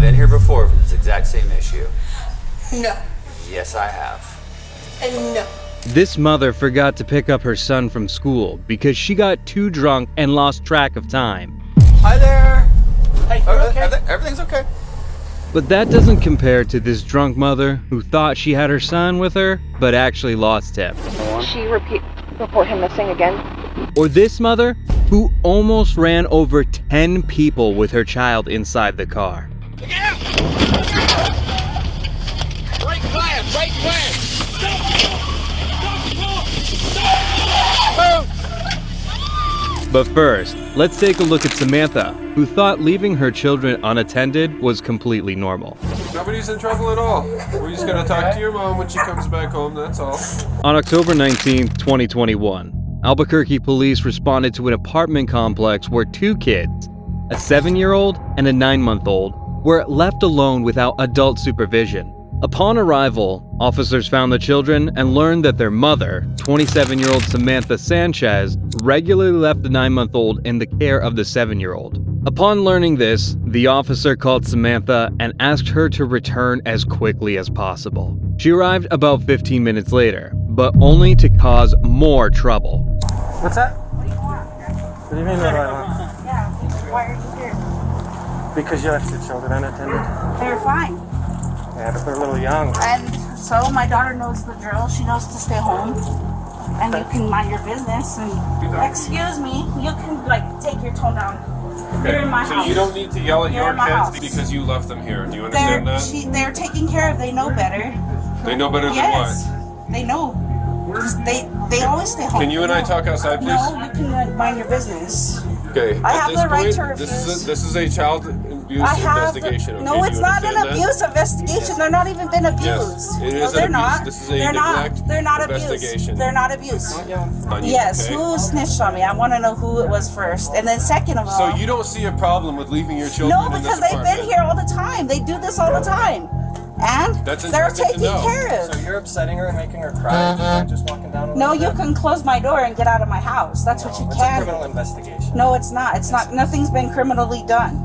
been here before for this exact same issue. No. Yes, I have. And no. This mother forgot to pick up her son from school because she got too drunk and lost track of time. Hi there. Hey, you okay? Everything's okay. But that doesn't compare to this drunk mother who thought she had her son with her, but actually lost him. She report him missing again. Or this mother who almost ran over 10 people with her child inside the car. Right class, right class. But first, let's take a look at Samantha, who thought leaving her children unattended was completely normal. Nobody's in trouble at all. We're just gonna talk to your mom when she comes back home, that's all. On October 19, 2021, Albuquerque police responded to an apartment complex where two kids, a 7-year-old and a 9-month-old, were left alone without adult supervision. Upon arrival, officers found the children and learned that their mother, 27-year-old Samantha Sanchez, regularly left the 9-month-old in the care of the 7-year-old. Upon learning this, the officer called Samantha and asked her to return as quickly as possible. She arrived about 15 minutes later, but only to cause more trouble. What's that? What do you mean what I want? Yeah, why are you here? Because you left your children unattended. They're fine. Yeah, but they're a little young. And so my daughter knows the drill. She knows to stay home. And you can mind your business. And excuse me, you can take your tone down. They're in my so house. you don't need to yell at They're your in my kids house. because you left them here. Do you understand that? They're taken care of. They know better. They know better Yes, than what? they know. They always stay home. Can you and I talk outside, please? No, you can mind your business. Okay. I at have this the right point, to refuse. This is a child abuse investigation. Okay? No, Do you it's not an understand that? abuse investigation. They're not even been abused. Yes, it No, is they're an abuse. not. This is a They're not. neglect They're not investigation. abused. They're not abused. On you, Yes, okay? who snitched on me? I want to know who it was first. And then second of all, So you don't see a problem with leaving your children no, in this because they've apartment? been here all the time. They do this all the time. And That's they're interesting to taken know. care of. So you're upsetting her and making her cry by just walking down a No, little you bit? can close my door and get out of my house. That's what you It's a can. criminal investigation. No, it's not. It's not. Nothing's been criminally done.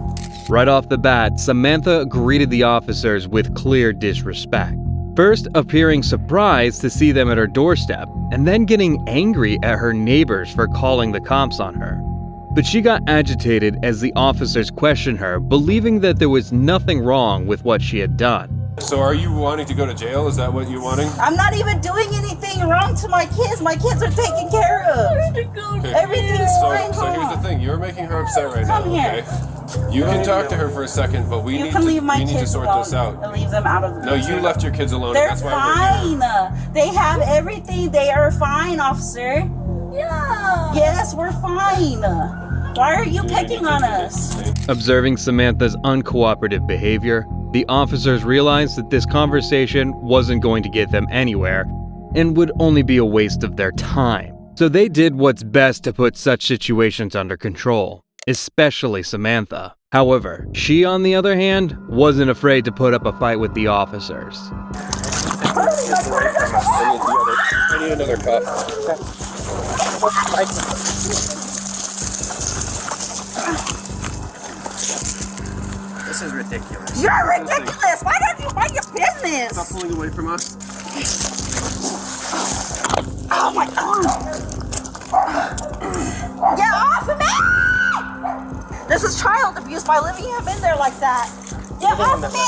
Right off the bat, Samantha greeted the officers with clear disrespect. First appearing surprised to see them at her doorstep, and then getting angry at her neighbors for calling the cops on her. But she got agitated as the officers questioned her, believing that there was nothing wrong with what she had done. So are you wanting to go to jail? Is that what you're wanting? I'm not even doing anything wrong to my kids. My kids are taken care of. Everything's fine. So here's the thing. You're making her upset right now, Come here. okay? You can talk to her for a second, but we You need can leave my to kids sort alone this out. and leave them out of the No, picture. you left your kids alone. They're That's why we're here. fine. They have everything. They are fine, officer. Yeah. Yes, we're fine. Why are you picking on us? Observing Samantha's uncooperative behavior, the officers realized that this conversation wasn't going to get them anywhere and would only be a waste of their time. So they did what's best to put such situations under control, especially Samantha. However, she, on the other hand, wasn't afraid to put up a fight with the officers. I need another cuff. This is ridiculous. You're ridiculous. Why don't you mind your business? Stop pulling away from us. Oh my God. Get off of me! This is child abuse by leaving him in there like that. Get off of me!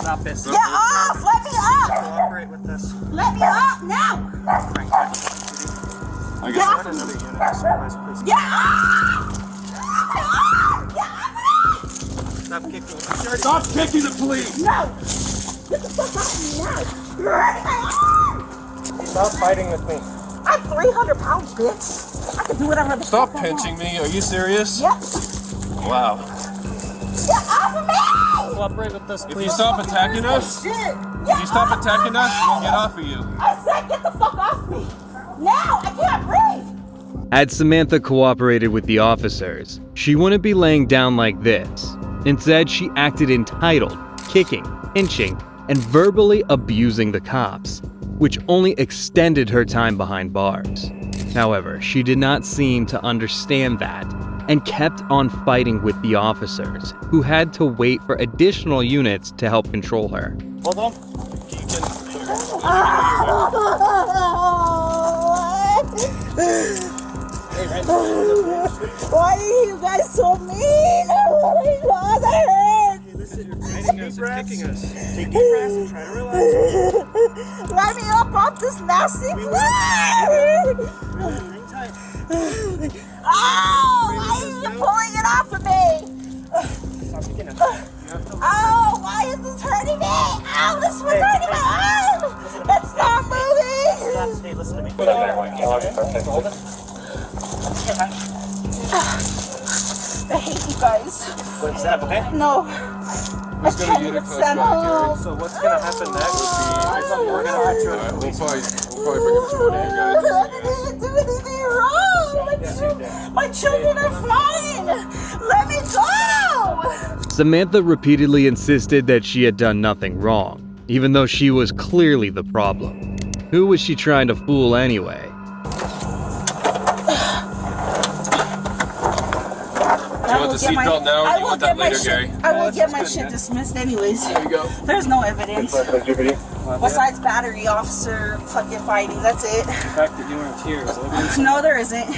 Stop this. Get off! Let me up! Cooperate with this. Let me up now! I Get guess off Find of me! another unit. Supervise, please. Get off! Get off! Get off Stop kicking. Stop kicking the police! of me! No! Get the fuck off of me now! You're hurting my arm! Stop fighting with me. I'm 300 pounds, bitch! I can do whatever the Stop fuck I want. pinching me. Are you serious? Yep. Wow. Get off of me! Cooperate with this, If you please. stop attacking us, Shit! if you stop attacking us, we'll get off of you. I said get the fuck off me! Now! I can't breathe! Had Samantha cooperated with the officers, she wouldn't be laying down like this. Instead, she acted entitled, kicking, pinching, and verbally abusing the cops, which only extended her time behind bars. However, she did not seem to understand that, and kept on fighting with the officers, who had to wait for additional units to help control her. Hold on. Why are you guys so mean? Oh my God, Kicking us. Take deep breaths and try to relax. let me up off this nasty floor! Oh, why are you pulling it off of me? Oh, why is this hurting me? Ow, this was hurting my arm! It's not moving! Hey, listen to me. I hate you guys. Wait, stand up, okay? No. I Who's gonna can't get even a coach stand back up. So what's gonna happen next? We're gonna have to. We'll probably bring him to one of you guys. I didn't do anything wrong. My children are fine. Let me go. Samantha repeatedly insisted that she had done nothing wrong, even though she was clearly the problem. Who was she trying to fool anyway? Do you want the seatbelt now or do you want that later, Gary? I will get my shit dismissed anyways. There you go. There's no evidence. Besides battery officer fucking fighting. That's it. The fact that you were in tears. Evidence. No, there isn't.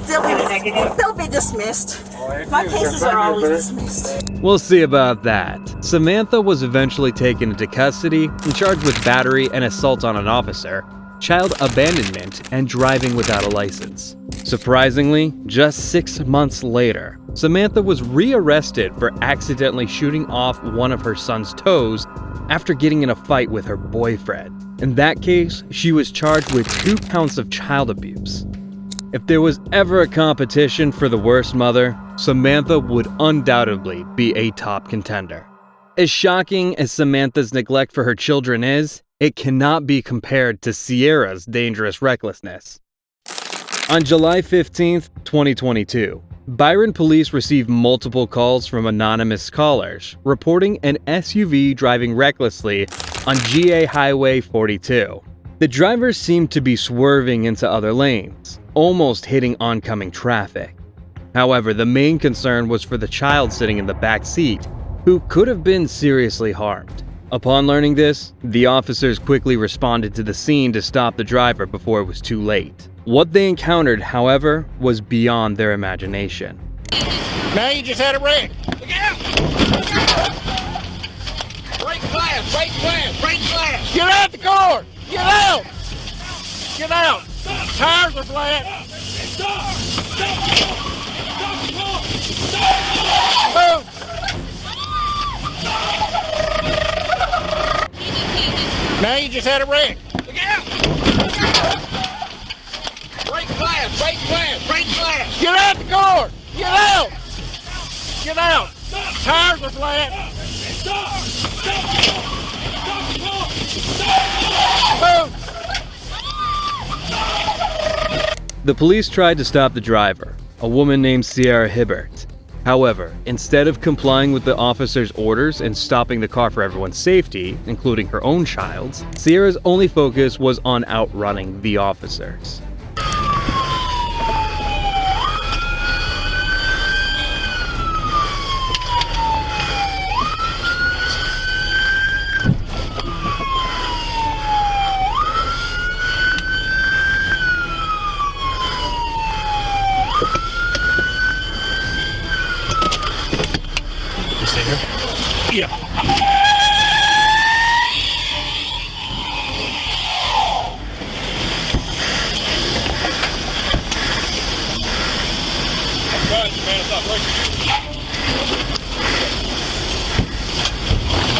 They'll be dismissed. My cases are always dismissed. We'll see about that. Samantha was eventually taken into custody and charged with battery and assault on an officer, child abandonment, and driving without a license. Surprisingly, just 6 months later, Samantha was rearrested for accidentally shooting off one of her son's toes after getting in a fight with her boyfriend. In that case, she was charged with 2 counts of child abuse. If there was ever a competition for the worst mother, Samantha would undoubtedly be a top contender. As shocking as Samantha's neglect for her children is, it cannot be compared to Sierra's dangerous recklessness. On July 15th, 2022, Byron police received multiple calls from anonymous callers reporting an SUV driving recklessly on GA Highway 42. The driver seemed to be swerving into other lanes, almost hitting oncoming traffic. However, the main concern was for the child sitting in the back seat, who could have been seriously harmed. Upon learning this, the officers quickly responded to the scene to stop the driver before it was too late. What they encountered, however, was beyond their imagination. Now you just had a wreck. Look out! Break glass, break glass, break glass. Get out the car! Get out! Get out! Tires are flat. Move! Now you just had a wreck. Look out! Break glass, break glass, break glass. Get out the car! Get out! Get out! Tires are flat. Move! The police tried to stop the driver, a woman named Sierra Hibbert. However, instead of complying with the officer's orders and stopping the car for everyone's safety, including her own child's, Sierra's only focus was on outrunning the officers.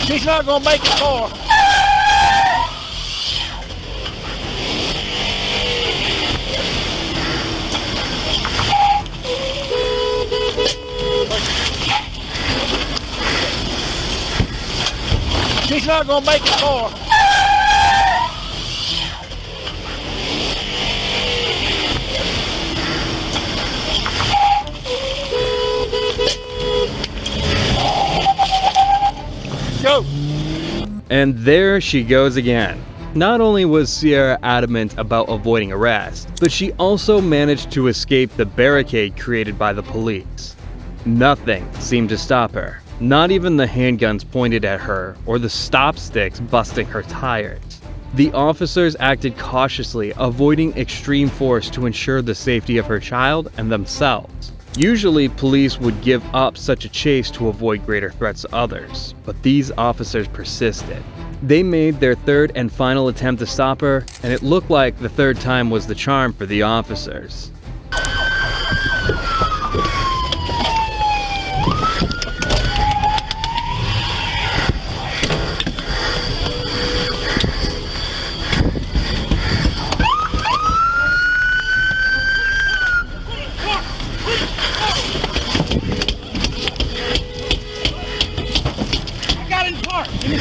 She's not gonna make it far. She's not gonna make it far. Go. And there she goes again, Not only was Sierra adamant about avoiding arrest, but she also managed to escape the barricade created by the police. Nothing seemed to stop her, not even the handguns pointed at her or the stop sticks busting her tires. The officers acted cautiously, avoiding extreme force to ensure the safety of her child and themselves. Usually, police would give up such a chase to avoid greater threats to others, but these officers persisted. They made their third and final attempt to stop her, and it looked like the third time was the charm for the officers.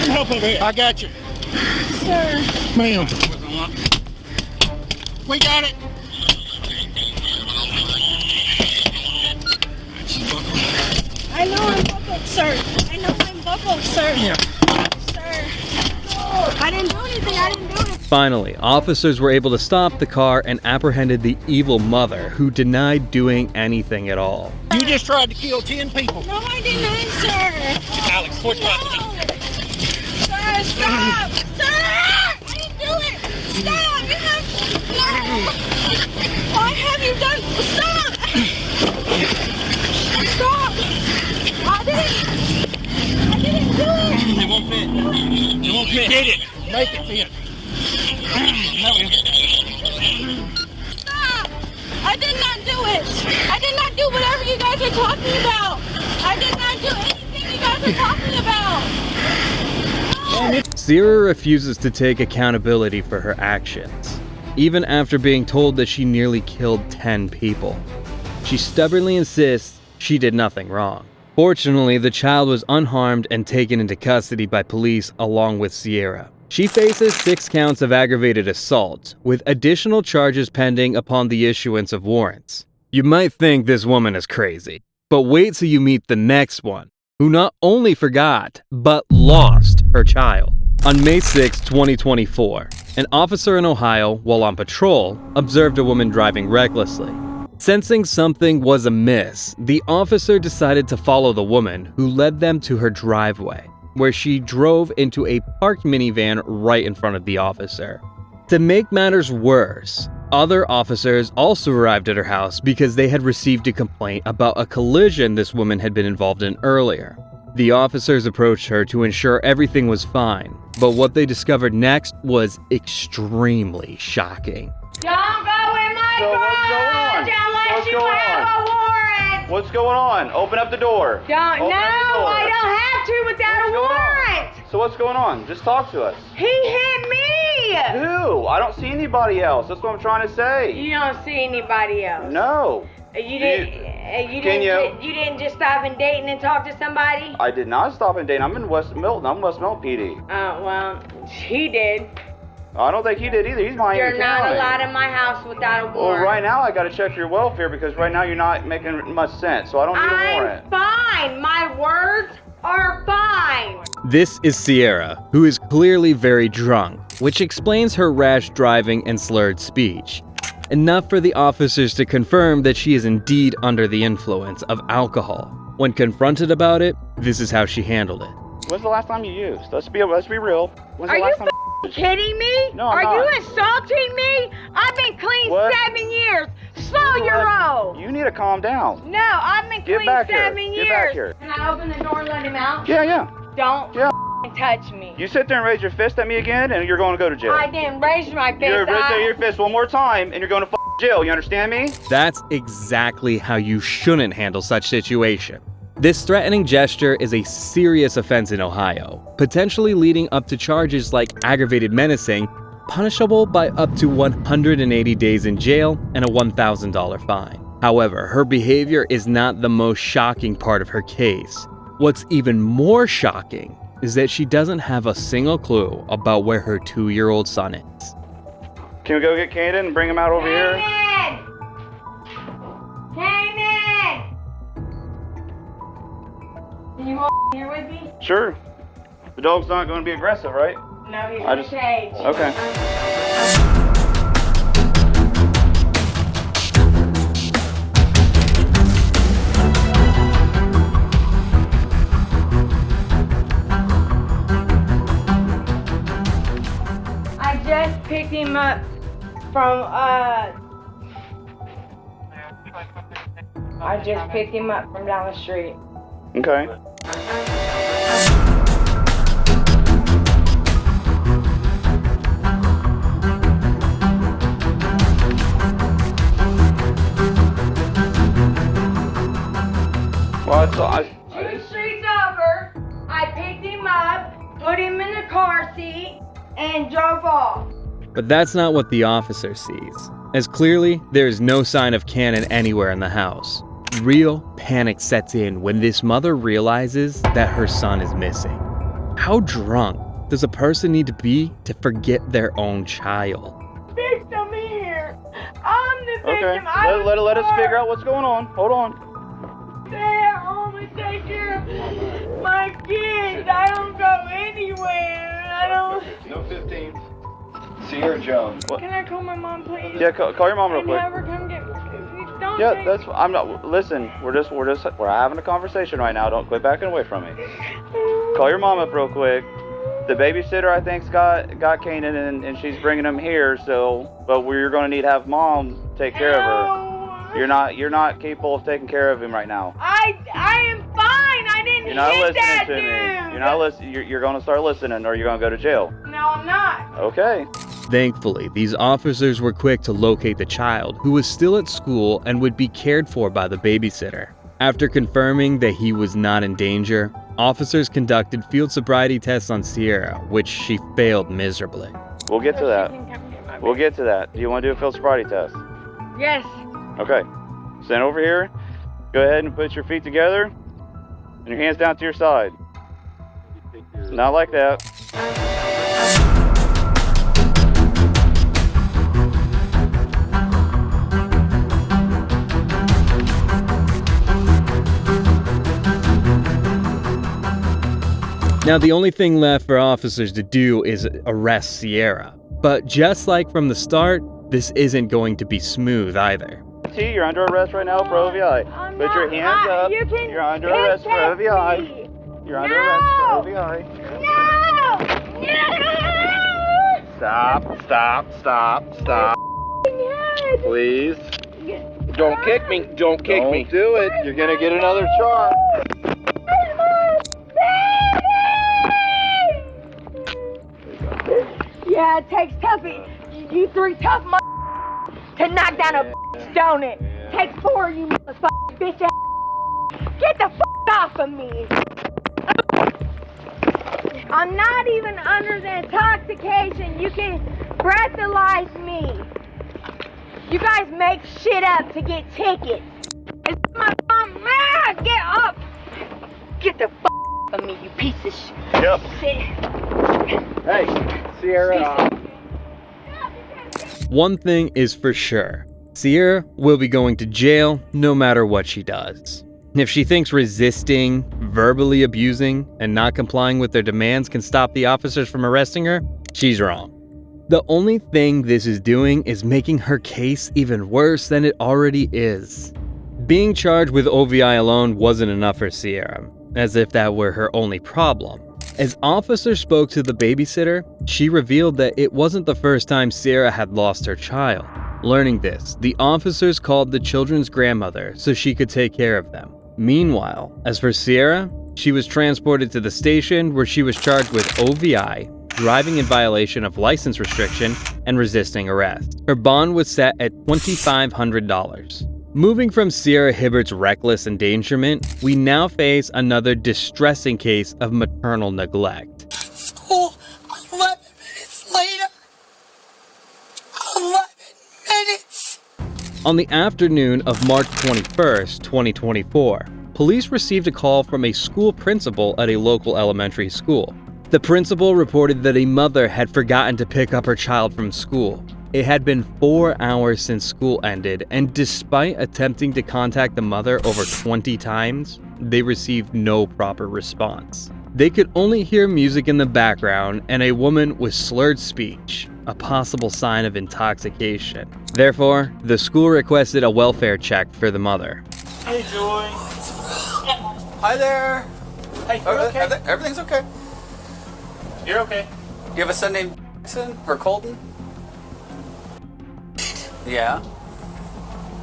Help over here. I got you. Sir. Ma'am. We got it. I know I'm buckled, sir. I know I'm buckled, sir. Yeah. Sir. I didn't do anything. I didn't do it. Finally, officers were able to stop the car and apprehended the evil mother, who denied doing anything at all. You just tried to kill 10 people. No, I didn't, sir. Alex, quit fighting. No. Sir, stop. Sir, I didn't do it. Stop. You have... No. Why have you done... Stop. Stop. I didn't do it. It won't fit. It won't fit. Hit it. Make it fit. Stop. I did not do it. I did not do whatever you guys are talking about. I did not do anything you guys are talking about. Sierra refuses to take accountability for her actions, even after being told that she nearly killed 10 people. She stubbornly insists she did nothing wrong. Fortunately, the child was unharmed and taken into custody by police along with Sierra. She faces 6 counts of aggravated assault, with additional charges pending upon the issuance of warrants. You might think this woman is crazy, but wait till you meet the next one, who not only forgot, but lost her child. On May 6, 2024, an officer in Ohio, while on patrol, observed a woman driving recklessly. Sensing something was amiss, the officer decided to follow the woman, who led them to her driveway, where she drove into a parked minivan right in front of the officer. To make matters worse, other officers also arrived at her house because they had received a complaint about a collision this woman had been involved in earlier. The officers approached her to ensure everything was fine, but what they discovered next was extremely shocking. Don't go in my garage unless you have a warrant. What's going on? Open up the door. I don't have to without a warrant. So what's going on? Just talk to us. He hit me. Who? I don't see anybody else. That's what I'm trying to say. You don't see anybody else. No. You didn't just stop and date and then talk to somebody? I did not stop and date. I'm in West Milton. I'm West Milton PD. Well, he did. I don't think he did either. He's my You're not allowed in my house without a warrant. Well, right now I got to check your welfare because right now you're not making much sense. So I don't need a warrant. I'm fine. My words are fine. This is Sierra, who is clearly very drunk, which explains her rash driving and slurred speech. Enough for the officers to confirm that she is indeed under the influence of alcohol. When confronted about it, this is how she handled it. When's the last time you used? Let's be real. When's the last time kidding me? No, I'm Are not. you insulting me? I've been clean What? 7 years. Slow your roll. You need to calm down. No, I've been Get clean back here. 7 years. Get back here. Can I open the door and let him out? Yeah. Don't Yeah. touch me. You sit there and raise your fist at me again, and you're going to go to jail. I didn't raise my fist. You're raising your fist one more time, and you're going to jail. You understand me? That's exactly how you shouldn't handle such situation. This threatening gesture is a serious offense in Ohio, potentially leading up to charges like aggravated menacing, punishable by up to 180 days in jail and a $1,000 fine. However, her behavior is not the most shocking part of her case. What's even more shocking is that she doesn't have a single clue about where her 2-year-old son is. Can we go get Caden and bring him out over here? Kanan! Can you walk here with me? Sure. The dog's not going to be aggressive, right? No, he's I in a just- cage. Okay. I just picked him up from down the street. Okay. Well, 2 streets over, I picked him up, put him in the car seat, and drove off. But that's not what the officer sees, as clearly there is no sign of Cannon anywhere in the house. Real panic sets in when this mother realizes that her son is missing. How drunk does a person need to be to forget their own child? Victim here. I'm the okay. victim. I was Let us hurt. figure out what's going on. Hold on. Stay home and take care of my kids. I don't go anywhere. I don't. No 15th. Sierra Jones. What? Can I call my mom, please? Yeah, call your mom real And quick. have her come get me. Don't Yeah, take- that's. I'm not. Listen, we're having a conversation right now. Don't quit backing away from me. Call your mom up real quick. The babysitter, I think, got Kanan, and she's bringing him here. So, but you're going to need to have mom take care of her. You're not capable of taking care of him right now. I am fine. I didn't You're not hit listening that to me. dude. You're not listening. You're going to start listening, or you're going to go to jail. No, I'm not. Okay. Thankfully, these officers were quick to locate the child, who was still at school and would be cared for by the babysitter. After confirming that he was not in danger, officers conducted field sobriety tests on Sierra, which she failed miserably. We'll get to that. She can come get my We'll get to that. Do you want to do a field sobriety test? baby. Yes. Okay. Stand over here. Go ahead and put your feet together and your hands down to your side. Not like that. Now, the only thing left for officers to do is arrest Sierra. But just like from the start, this isn't going to be smooth either. T, you're under arrest right now for OVI. I'm Put your not- hands up. You can You're under arrest for OVI. me. You're under arrest for OVI. No! No! Stop. Please. Don't kick me. Don't kick me. Don't do it. You're gonna get another shot. Yeah, it takes toughy. You 3 tough to knock down a don't it? Takes 4 you motherfucking bitch ass. Get the off of me. I'm not even under the intoxication. You can breathalyze me. You guys make shit up to get tickets. It's my mom. Get up. Get the off of me, you piece of shit. Yep. Sit. Hey, Sierra. One thing is for sure, Sierra will be going to jail no matter what she does. If she thinks resisting, verbally abusing, and not complying with their demands can stop the officers from arresting her, she's wrong. The only thing this is doing is making her case even worse than it already is. Being charged with OVI alone wasn't enough for Sierra, as if that were her only problem. As officers spoke to the babysitter, she revealed that it wasn't the first time Sierra had lost her child. Learning this, the officers called the children's grandmother so she could take care of them. Meanwhile, as for Sierra, she was transported to the station where she was charged with OVI, driving in violation of license restriction, and resisting arrest. Her bond was set at $2,500. Moving from Sierra Hibbert's reckless endangerment, we now face another distressing case of maternal neglect. School 11 minutes later. 11 minutes. On the afternoon of March 21st, 2024, police received a call from a school principal at a local elementary school. The principal reported that a mother had forgotten to pick up her child from school. It had been 4 hours since school ended, and despite attempting to contact the mother over 20 times, they received no proper response. They could only hear music in the background and a woman with slurred speech, a possible sign of intoxication. Therefore, the school requested a welfare check for the mother. Hey, Joy. Hi there. Hey, you okay? Everything's okay. You're okay. You have a son named Jackson or Colton? Yeah.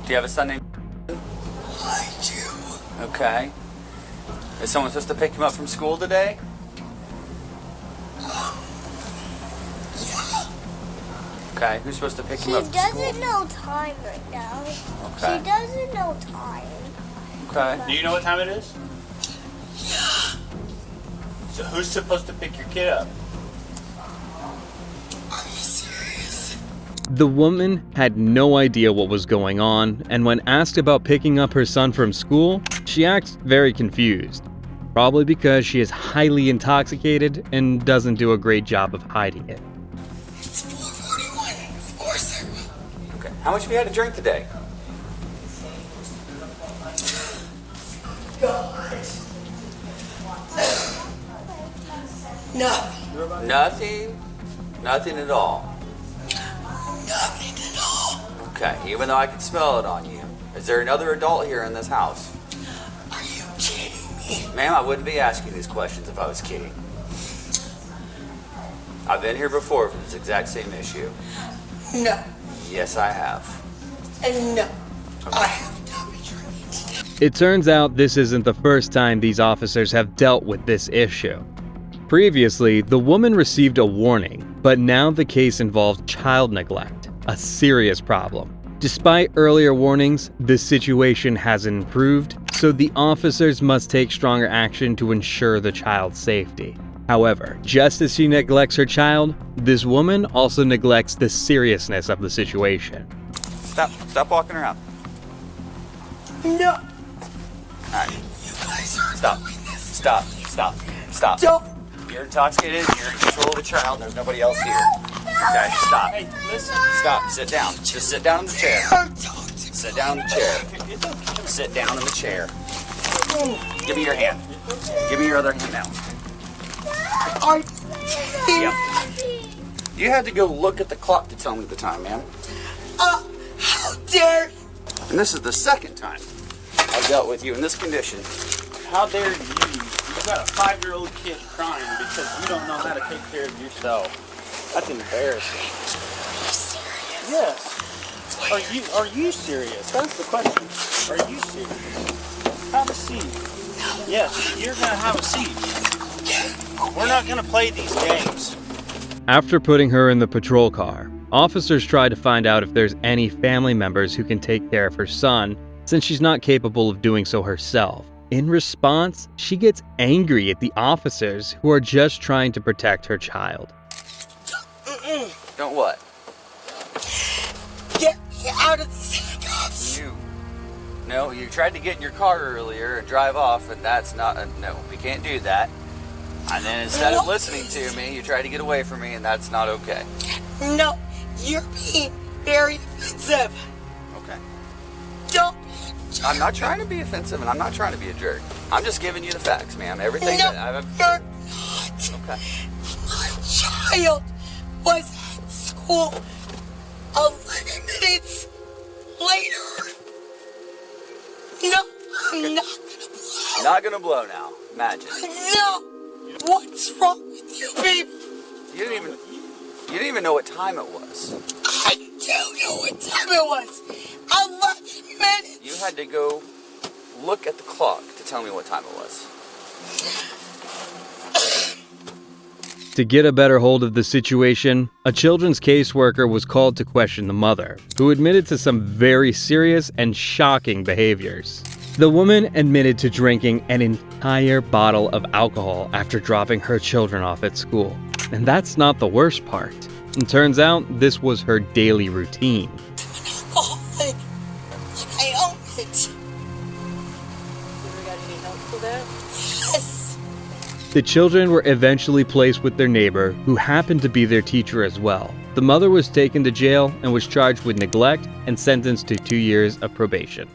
Do you have a son named? I do. Okay. Is someone supposed to pick him up from school today? Okay, who's supposed to pick him up from school? She doesn't know time right now. Okay. She doesn't know time. Okay. Do you know what time it is? Yeah. So who's supposed to pick your kid up? Are you serious? The woman had no idea what was going on, and when asked about picking up her son from school, she acts very confused. Probably because she is highly intoxicated and doesn't do a great job of hiding it. It's 4:41. Of course I will. Okay. How much have you had to drink today? Nothing. Nothing? Nothing at all. Nothing at all. Okay, even though I can smell it on you. Is there another adult here in this house? Are you kidding me? Ma'am, I wouldn't be asking these questions if I was kidding. I've been here before for this exact same issue. No. Yes, I have. And no. I have not been drinking. It turns out this isn't the first time these officers have dealt with this issue. Previously, the woman received a warning, but now the case involved child neglect, a serious problem. Despite earlier warnings, the situation hasn't improved, so the officers must take stronger action to ensure the child's safety. However, just as she neglects her child, this woman also neglects the seriousness of the situation. Stop walking around. No. All right, You guys are stop. doing this. Stop. Don't. You're intoxicated, you're in control of the child, there's nobody else here. Okay, stop. Hey, listen. Stop, sit down. Just sit down in the chair. Don't talk to me. Sit down in the chair. Sit down in the chair. Give me your hand. Give me your other hand now. Are you Yep. You had to go look at the clock to tell me the time, ma'am. How dare you? And this is the second time I've dealt with you in this condition. How dare you? You got a 5-year-old kid crying because you don't know how to take care of yourself. That's embarrassing. Yes. Are you serious? That's the question. Are you serious? Have a seat. Yes, you're gonna have a seat. We're not gonna play these games. After putting her in the patrol car, officers try to find out if there's any family members who can take care of her son, since she's not capable of doing so herself. In response, she gets angry at the officers who are just trying to protect her child. Don't what? Get me out of these handcuffs. No, you tried to get in your car earlier and drive off, and that's not, no, we can't do that. And then instead of listening to me, you try to get away from me, and that's not okay. No, you're being very offensive. Okay. Don't be a jerk. I'm not trying to be offensive, and I'm not trying to be a jerk. I'm just giving you the facts, ma'am. Everything No, that I've... you're not. Okay. My child was at school 11 minutes later. No, I'm not gonna blow. Not gonna blow now. Imagine. No. What's wrong with you, baby? You didn't even know what time it was. I don't know what time it was. 11 minutes. You had to go look at the clock to tell me what time it was. To get a better hold of the situation, a children's caseworker was called to question the mother, who admitted to some very serious and shocking behaviors. The woman admitted to drinking an entire bottle of alcohol after dropping her children off at school. And that's not the worst part. It turns out this was her daily routine. Alcoholic. I own it. Got any help for that? Yes. The children were eventually placed with their neighbor, who happened to be their teacher as well. The mother was taken to jail and was charged with neglect and sentenced to 2 years of probation.